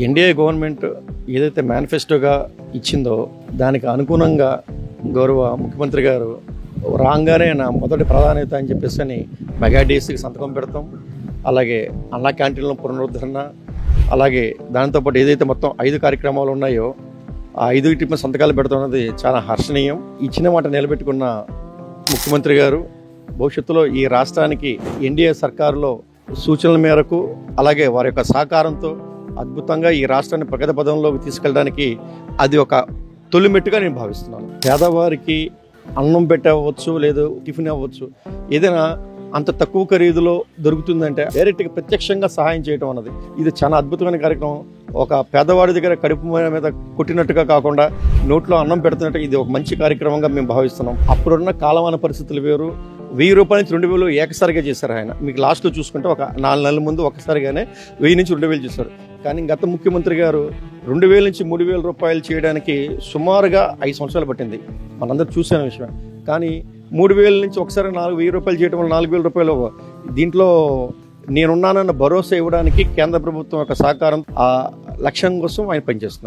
NDA government ఏదైతే మేనిఫెస్టోగా ఇచ్చిందో దానికి అనుగుణంగా గౌరవ ముఖ్యమంత్రి గారు రాగానే నా మొదటి ప్రాధాన్యత అని చెప్పేసి అని మెగా డీఎస్సీకి సంతకం పెడతాం. అలాగే అన్నా క్యాంటీన్ల పునరుద్ధరణ, అలాగే దాంతోపాటు ఏదైతే మొత్తం 5 కార్యక్రమాలు ఉన్నాయో ఆ 5 సంతకాలు పెడతాం అనేది చాలా హర్షణీయం. ఇచ్చిన మాట నిలబెట్టుకున్న ముఖ్యమంత్రి గారు భవిష్యత్తులో ఈ రాష్ట్రానికి ఎన్డీఏ సర్కారులో సూచనల మేరకు అలాగే వారి యొక్క సహకారంతో అద్భుతంగా ఈ రాష్ట్రాన్ని ప్రగతి పదంలోకి తీసుకెళ్ళడానికి అది ఒక తొలిమెట్టుగా నేను భావిస్తున్నాను. పేదవారికి అన్నం పెట్టవచ్చు, లేదు టిఫిన్ అవ్వచ్చు, ఏదైనా అంత తక్కువ ఖరీదులో దొరుకుతుందంటే డైరెక్ట్గా ప్రత్యక్షంగా సహాయం చేయడం అన్నది ఇది చాలా అద్భుతమైన కార్యక్రమం. ఒక పేదవాడి దగ్గర కడుపు మీద కొట్టినట్టుగా కాకుండా నోట్లో అన్నం పెడుతున్నట్టు ఇది ఒక మంచి కార్యక్రమంగా మేము భావిస్తున్నాం. అప్పుడున్న కాలమాన పరిస్థితులు వేరు. 1000 రూపాయల నుంచి 2000 ఏకసారిగా చేశారు ఆయన. మీకు లాస్ట్లో చూసుకుంటే ఒక 4 నెలల ముందు ఒకసారిగానే 1000 నుంచి 2000 చేశారు. కానీ గత ముఖ్యమంత్రి గారు 2000 నుంచి 3000 రూపాయలు చేయడానికి సుమారుగా 5 సంవత్సరాలు పట్టింది. మనందరూ చూసిన విషయం. కానీ 3000 నుంచి ఒకసారి 1000 రూపాయలు చేయడం వల్ల 4000 రూపాయలు దీంట్లో నేనున్నానన్న భరోసా ఇవ్వడానికి కేంద్ర ప్రభుత్వం యొక్క సహకారం ఆ లక్ష్యం కోసం ఆయన పనిచేస్తున్నారు.